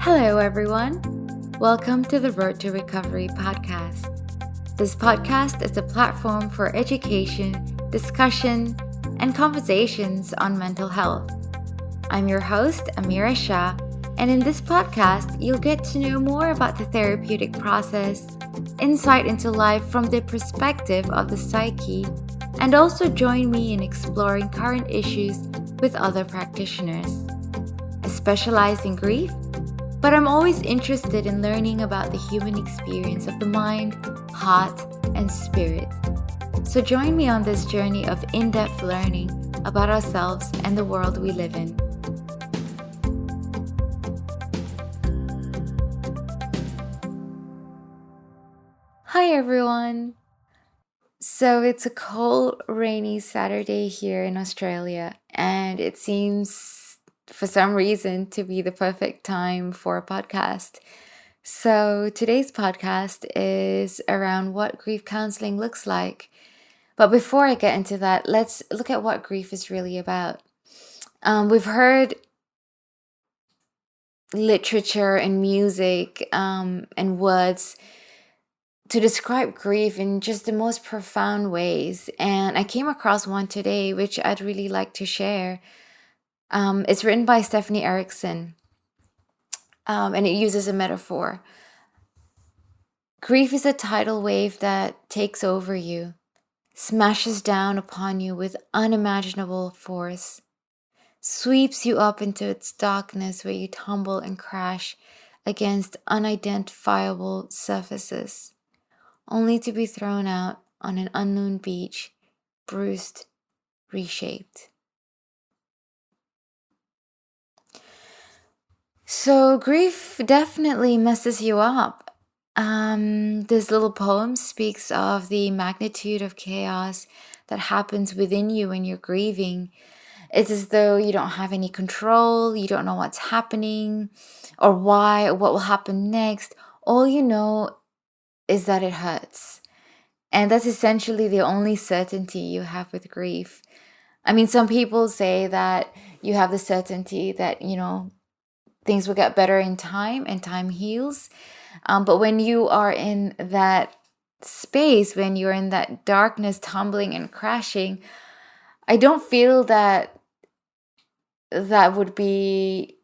Hello, everyone. Welcome to the Road to Recovery podcast. This podcast is a platform for education, discussion, and conversations on mental health. I'm your host, Amira Shah, and in this podcast, you'll get to know more about the therapeutic process, insight into life from the perspective of the psyche, and also join me in exploring current issues with other practitioners. I specialize in grief, but I'm always interested in learning about the human experience of the mind, heart, and spirit. So join me on this journey of in-depth learning about ourselves and the world we live in. Hi everyone! So it's a cold, rainy Saturday here in Australia, and it seems for some reason to be the perfect time for a podcast. So today's podcast is around what grief counseling looks like. But before I get into that, let's look at what grief is really about. We've heard literature and music and words to describe grief in just the most profound ways. And I came across one today, which I'd really like to share. It's written by Stephanie Erickson, and it uses a metaphor. Grief is a tidal wave that takes over you, smashes down upon you with unimaginable force, sweeps you up into its darkness where you tumble and crash against unidentifiable surfaces, only to be thrown out on an unknown beach, bruised, reshaped. So grief definitely messes you up. This little poem speaks of the magnitude of chaos that happens within you when you're grieving. It's as though you don't have any control, you don't know what's happening or why or what will happen next. All you know is that it hurts. And that's essentially the only certainty you have with grief. I mean, some people say that you have the certainty that, things will get better in time and time heals. But when you are in that space, when you're in that darkness, tumbling and crashing, I don't feel that would be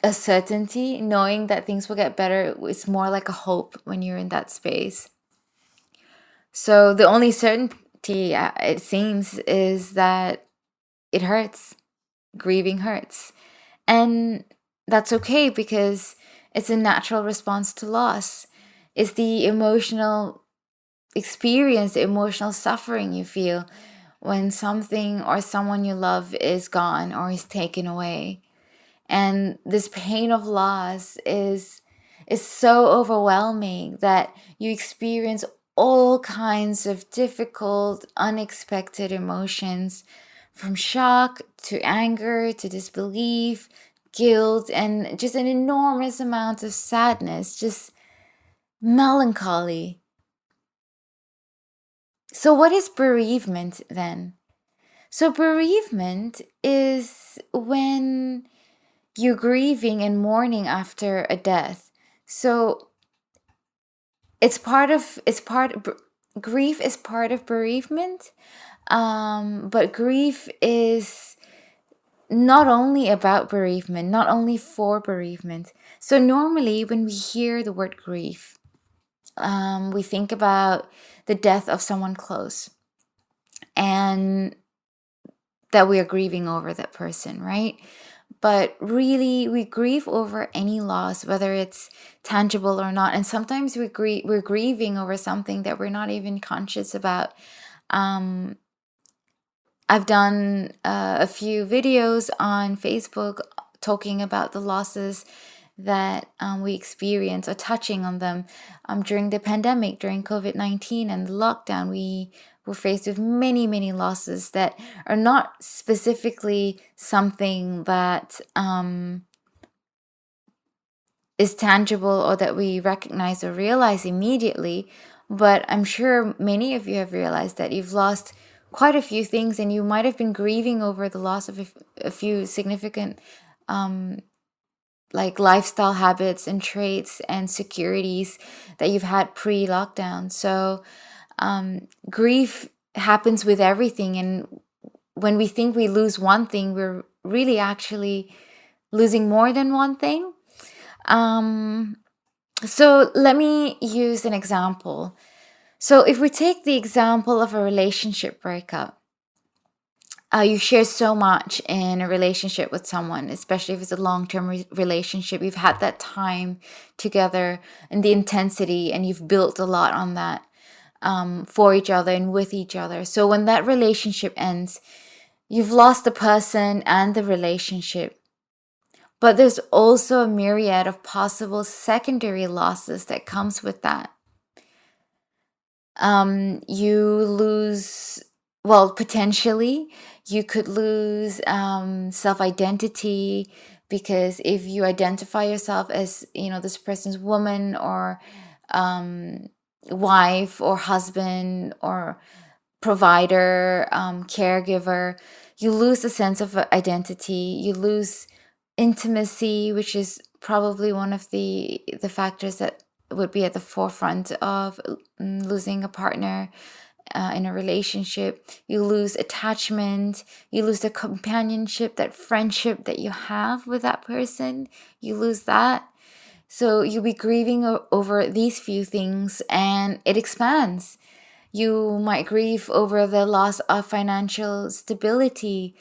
a certainty. Knowing that things will get better, it's more like a hope when you're in that space. So the only certainty, it seems, is that it hurts. Grieving hurts. And that's okay because it's a natural response to loss. It's the emotional experience, the emotional suffering you feel when something or someone you love is gone or is taken away. And this pain of loss is so overwhelming that you experience all kinds of difficult, unexpected emotions, from shock to anger to disbelief, guilt, and just an enormous amount of sadness, just melancholy. So what is bereavement then? So bereavement is when you're grieving and mourning after a death. So grief is part of bereavement. But grief is not only about bereavement, not only for bereavement. So normally when we hear the word grief, we think about the death of someone close and that we are grieving over that person, right? But really, we grieve over any loss, whether it's tangible or not. And sometimes we're grieving over something that we're not even conscious about. I've done a few videos on Facebook talking about the losses that we experience or touching on them during the pandemic, during COVID-19 and the lockdown. We were faced with many, many losses that are not specifically something that is tangible or that we recognize or realize immediately. But I'm sure many of you have realized that you've lost quite a few things, and you might have been grieving over the loss of a few significant like lifestyle habits and traits and securities that you've had pre-lockdown. So grief happens with everything, and when we think we lose one thing, we're really actually losing more than one thing. So let me use an example. So if we take the example of a relationship breakup, you share so much in a relationship with someone, especially if it's a long-term relationship. You've had that time together and the intensity, and you've built a lot on that for each other and with each other. So when that relationship ends, you've lost the person and the relationship. But there's also a myriad of possible secondary losses that comes with that. You lose, well, potentially, you could lose self-identity, because if you identify yourself as, this person's woman or wife or husband or provider, caregiver, you lose a sense of identity. You lose intimacy, which is probably one of the factors that would be at the forefront of losing a partner in a relationship. You lose attachment. You lose the companionship, that friendship that you have with that person. You lose that. So you'll be grieving over these few things, and it expands. You might grieve over the loss of financial stability,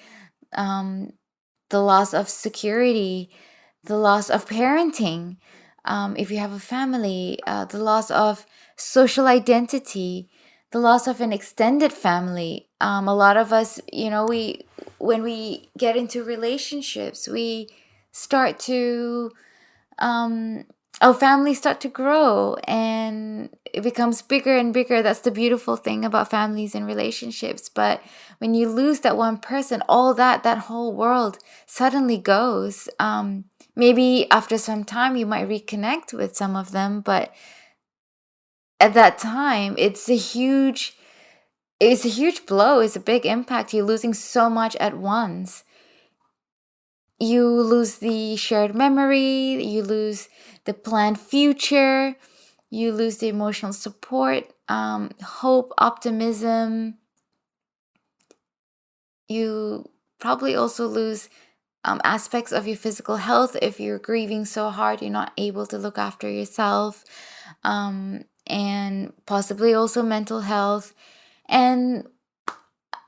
the loss of security, the loss of parenting, if you have a family, the loss of social identity, the loss of an extended family. A lot of us, when we get into relationships, we start to our families start to grow, and it becomes bigger and bigger. That's the beautiful thing about families and relationships. But when you lose that one person, all that whole world suddenly goes. Maybe after some time you might reconnect with some of them, but at that time it's a huge blow. It's a big impact. You're losing so much at once. You lose the shared memory, you lose the planned future, you lose the emotional support, hope, optimism. You probably also lose aspects of your physical health. If you're grieving so hard, you're not able to look after yourself, and possibly also mental health. And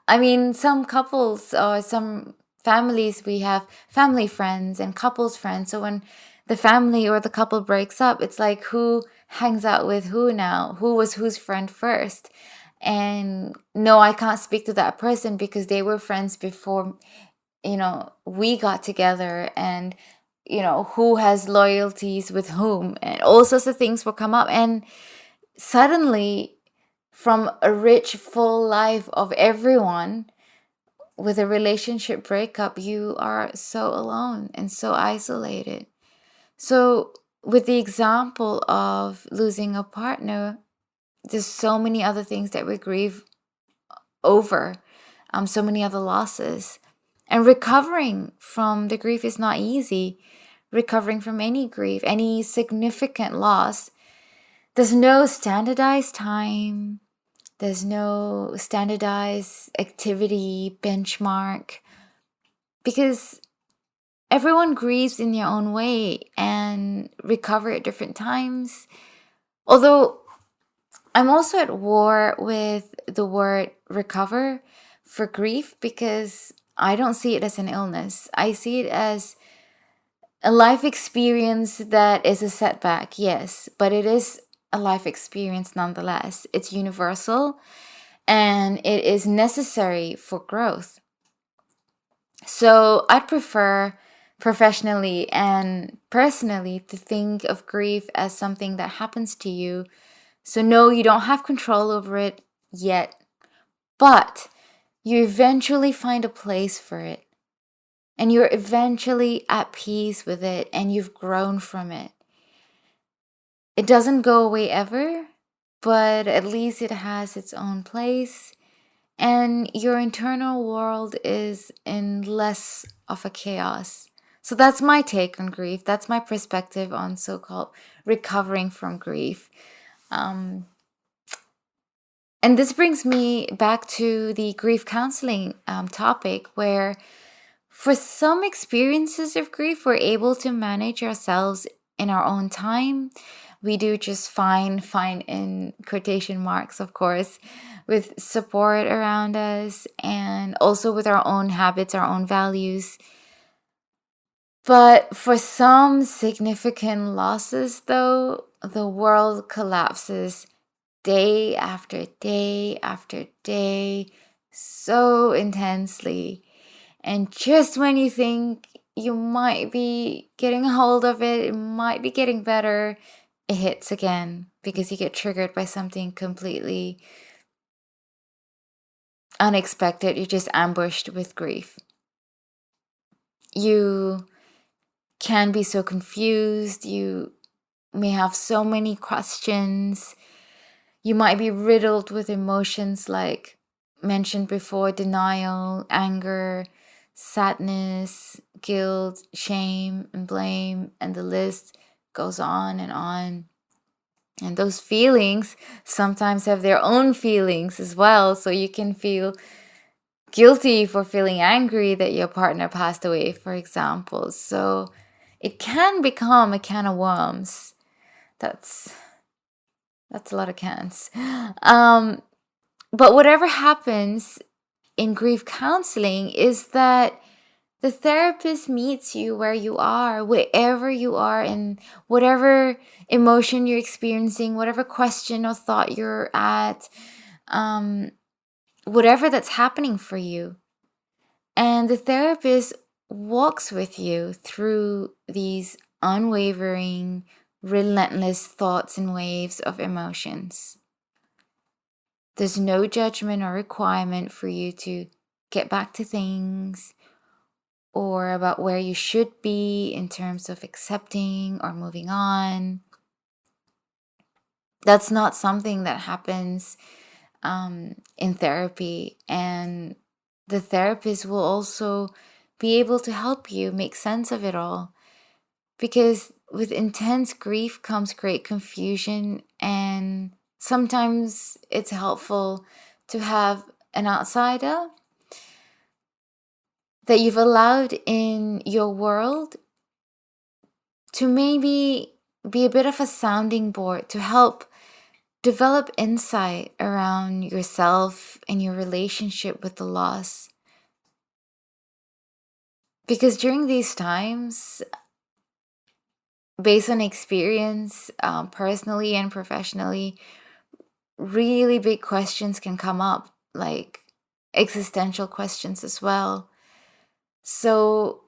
I mean, some couples or some families, we have family friends and couples friends. So when the family or the couple breaks up, it's like, who hangs out with who now? Who was whose friend first? And no, I can't speak to that person because they were friends before, we got together, and, who has loyalties with whom, and all sorts of things will come up. And suddenly, from a rich, full life of everyone, with a relationship breakup, you are so alone and so isolated. So with the example of losing a partner, there's so many other things that we grieve over, so many other losses. And recovering from the grief is not easy. Recovering from any grief, any significant loss, there's no standardized time. There's no standardized activity benchmark, because everyone grieves in their own way and recover at different times. Although I'm also at war with the word recover for grief, because I don't see it as an illness. I see it as a life experience that is a setback, yes, but it is a life experience nonetheless. It's universal, and it is necessary for growth. So I'd prefer, professionally and personally, to think of grief as something that happens to you. So no, you don't have control over it yet, but you eventually find a place for it, and you're eventually at peace with it, and you've grown from it. It doesn't go away ever, but at least it has its own place, and your internal world is in less of a chaos. So that's my take on grief. That's my perspective on so-called recovering from grief. And this brings me back to the grief counseling topic, where for some experiences of grief, we're able to manage ourselves in our own time. We do just fine in quotation marks, of course, with support around us and also with our own habits, our own values. But for some significant losses, though, the world collapses day after day after day so intensely. And just when you think you might be getting a hold of it, it might be getting better, it hits again because you get triggered by something completely unexpected. You're just ambushed with grief. You can be so confused. You may have so many questions. You might be riddled with emotions like mentioned before: denial, anger, sadness, guilt, shame, and blame, and the list goes on and on. And those feelings sometimes have their own feelings as well. So you can feel guilty for feeling angry that your partner passed away, for example. So it can become a can of worms. That's a lot of cans. But whatever happens in grief counseling is that the therapist meets you where you are, wherever you are, and whatever emotion you're experiencing, whatever question or thought you're at, whatever that's happening for you. And the therapist walks with you through these unwavering, relentless thoughts and waves of emotions. There's no judgment or requirement for you to get back to things or about where you should be in terms of accepting or moving on. That's not something that happens in therapy. And the therapist will also be able to help you make sense of it all. Because with intense grief comes great confusion, and sometimes it's helpful to have an outsider that you've allowed in your world to maybe be a bit of a sounding board to help develop insight around yourself and your relationship with the loss. Because during these times, based on experience, personally and professionally, really big questions can come up, like existential questions as well. So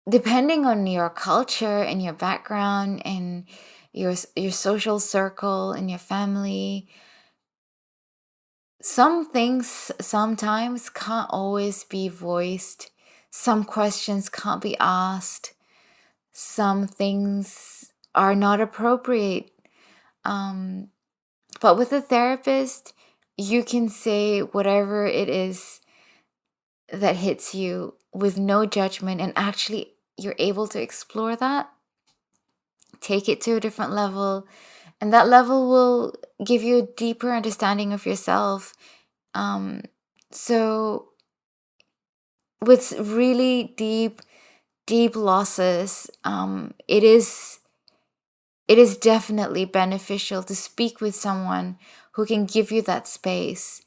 depending on your culture and your background and your social circle and your family, some things sometimes can't always be voiced. Some questions can't be asked. Some things are not appropriate. But with a therapist, you can say whatever it is that hits you with no judgment, and actually you're able to explore that, take it to a different level, and that level will give you a deeper understanding of yourself. So with really deep losses, it is definitely beneficial to speak with someone who can give you that space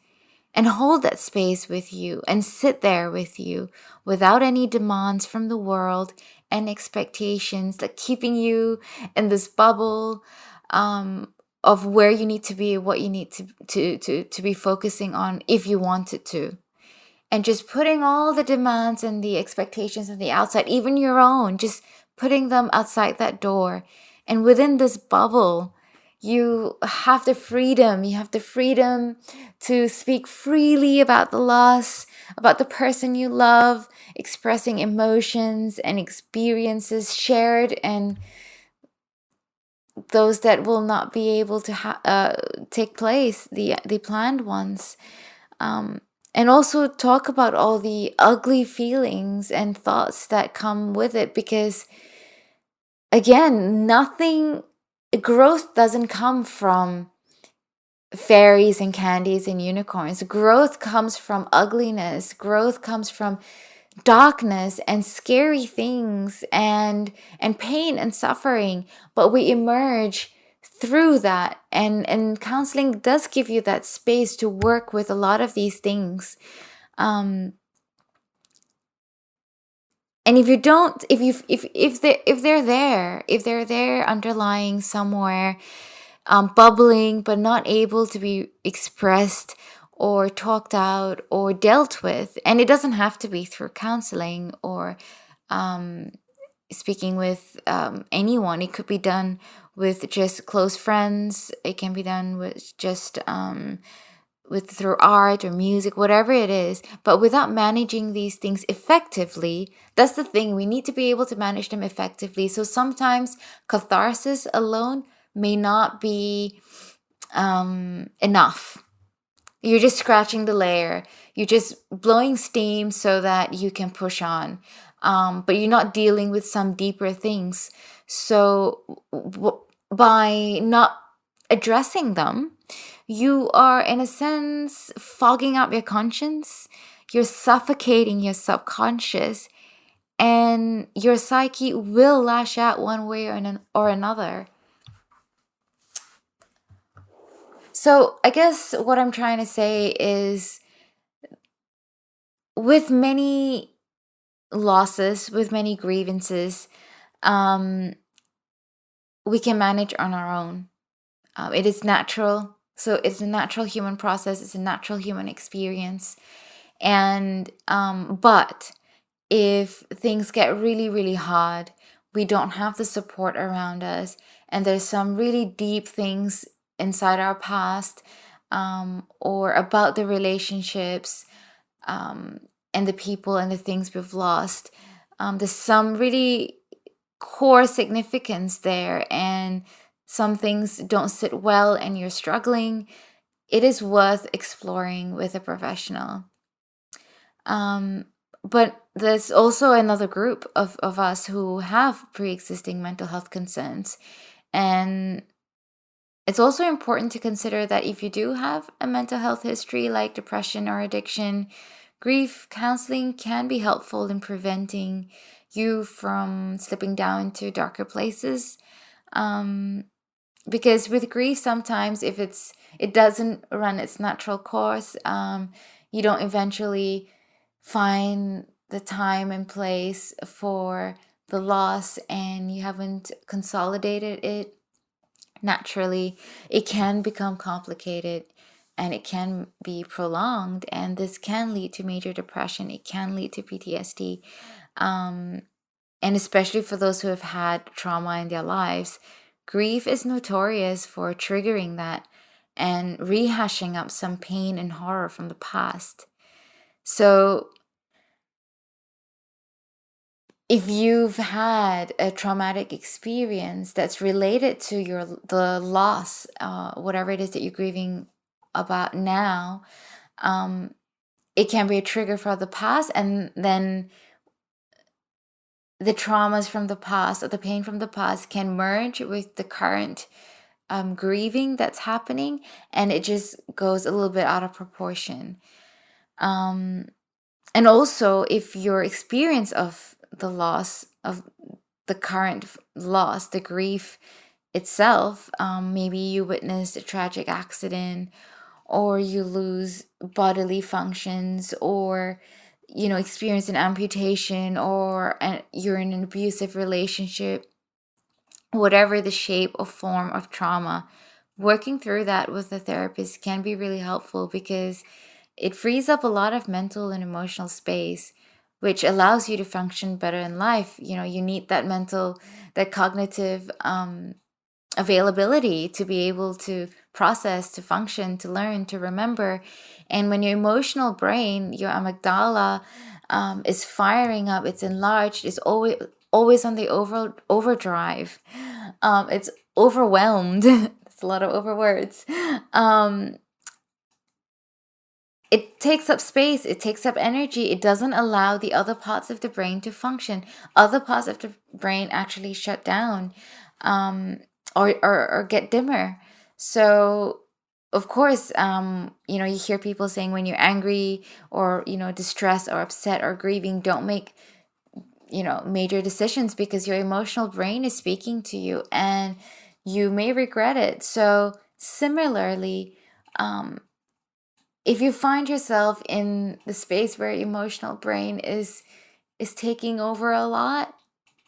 and hold that space with you and sit there with you without any demands from the world and expectations that keeping you in this bubble of where you need to be, what you need to be focusing on if you wanted to. And just putting all the demands and the expectations on the outside, even your own, just putting them outside that door. And within this bubble, you have the freedom. You have the freedom to speak freely about the loss, about the person you love, expressing emotions and experiences shared, and those that will not be able to take place, the planned ones. And also talk about all the ugly feelings and thoughts that come with it, because again, growth doesn't come from fairies and candies and unicorns. Growth comes from ugliness. Growth comes from darkness and scary things and pain and suffering. But we emerge through that, and counseling does give you that space to work with a lot of these things. And if you don't, if they're there underlying somewhere, bubbling but not able to be expressed or talked out or dealt with, and it doesn't have to be through counseling or speaking with anyone. It could be done with just close friends. It can be done with just through art or music, whatever it is. But without managing these things effectively, that's the thing. We need to be able to manage them effectively. So sometimes catharsis alone may not be enough. You're just scratching the layer. You're just blowing steam so that you can push on. But you're not dealing with some deeper things. So by not addressing them, you are, in a sense, fogging up your conscience. You're suffocating your subconscious, and your psyche will lash out one way or another. So I guess what I'm trying to say is, with many losses, with many grievances, we can manage on our own. It is natural. So it's a natural human process. It's a natural human experience. And but if things get really, really hard, we don't have the support around us, and there's some really deep things inside our past, or about the relationships, and the people and the things we've lost. There's some really core significance there, and some things don't sit well and you're struggling. It is worth exploring with a professional. But there's also another group of us who have pre-existing mental health concerns. And it's also important to consider that if you do have a mental health history like depression or addiction, grief counseling can be helpful in preventing you from slipping down into darker places. Because with grief, sometimes if it doesn't run its natural course, you don't eventually find the time and place for the loss, and you haven't consolidated it naturally, it can become complicated, and it can be prolonged, and this can lead to major depression. It can lead to PTSD, and especially for those who have had trauma in their lives, grief is notorious for triggering that and rehashing up some pain and horror from the past. So if you've had a traumatic experience that's related to the loss, whatever it is that you're grieving about now, it can be a trigger for the past, and then the traumas from the past or the pain from the past can merge with the current grieving that's happening, and it just goes a little bit out of proportion. And also, if your experience of the loss, of the current loss, the grief itself, maybe you witnessed a tragic accident, or you lose bodily functions, or experience an amputation, or you're in an abusive relationship, whatever the shape or form of trauma, working through that with a therapist can be really helpful, because it frees up a lot of mental and emotional space, which allows you to function better in life. You need that cognitive availability to be able to process, to function, to learn, to remember. And when your emotional brain, your amygdala, is firing up, it's enlarged, it's always on the overdrive. It's overwhelmed. It's a lot of overwords. it takes up space, it takes up energy, it doesn't allow the other parts of the brain to function. Other parts of the brain actually shut down, or get dimmer. So of course, you hear people saying when you're angry or, distressed or upset or grieving, don't make, major decisions, because your emotional brain is speaking to you and you may regret it. So similarly, if you find yourself in the space where emotional brain is taking over a lot,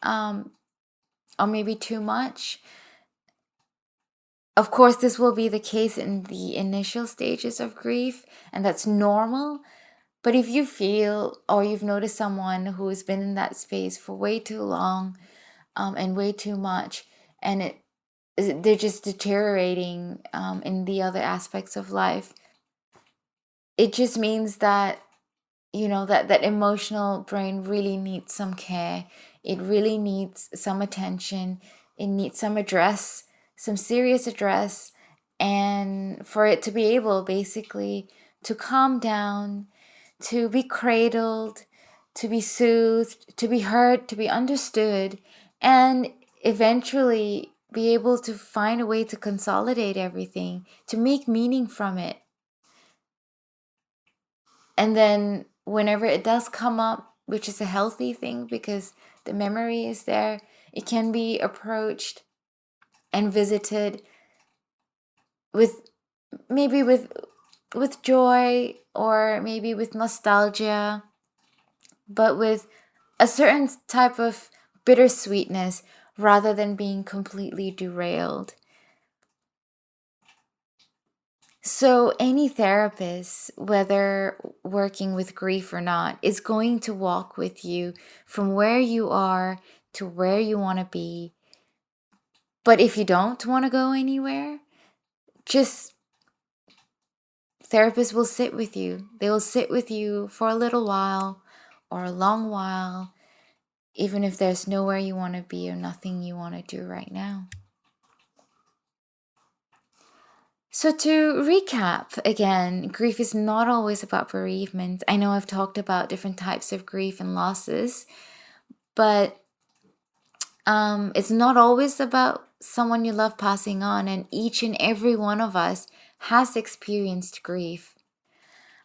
or maybe too much, of course, this will be the case in the initial stages of grief, and that's normal. But if you feel, or you've noticed someone who has been in that space for way too long, and way too much, and they're just deteriorating in the other aspects of life, it just means that, that emotional brain really needs some care. It really needs some attention. It needs some address, some serious address, and for it to be able basically to calm down, to be cradled, to be soothed, to be heard, to be understood, and eventually be able to find a way to consolidate everything, to make meaning from it. And then whenever it does come up, which is a healthy thing because the memory is there, it can be approached and visited with joy, or maybe with nostalgia, but with a certain type of bittersweetness rather than being completely derailed. So any therapist, whether working with grief or not, is going to walk with you from where you are to where you want to be. But if you don't want to go anywhere, therapists will sit with you. They will sit with you for a little while or a long while, even if there's nowhere you want to be or nothing you want to do right now. So to recap, again, grief is not always about bereavement. I know I've talked about different types of grief and losses, but it's not always about someone you love passing on, and each and every one of us has experienced grief.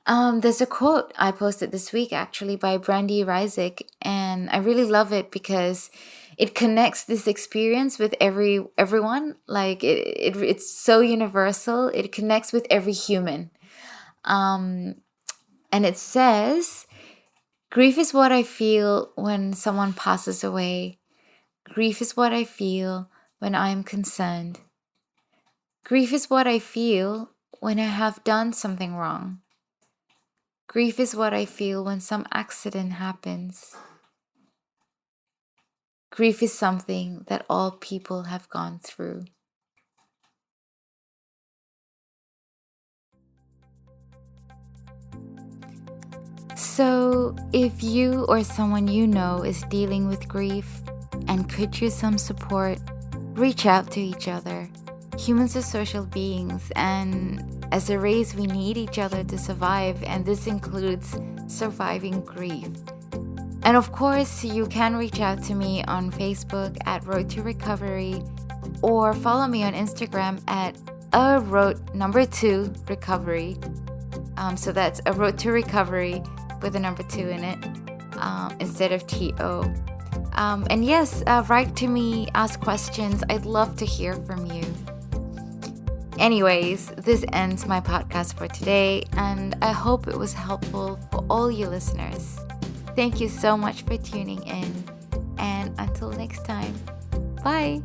There's a quote I posted this week actually by Brandy Rizik, and I really love it because it connects this experience with everyone. Like it's so universal. It connects with every human. And it says, "Grief is what I feel when someone passes away. Grief is what I feel when I am concerned. Grief is what I feel when I have done something wrong. Grief is what I feel when some accident happens. Grief is something that all people have gone through." So, if you or someone you know is dealing with grief and could use some support, reach out to each other. Humans are social beings, and as a race, we need each other to survive, and this includes surviving grief. And of course, you can reach out to me on Facebook at Road to Recovery, or follow me on Instagram at a road number 2 recovery. So that's a road to recovery with a number 2 in it, instead of TO. And yes, write to me, ask questions. I'd love to hear from you. Anyways, this ends my podcast for today, and I hope it was helpful for all you listeners. Thank you so much for tuning in, and until next time, bye!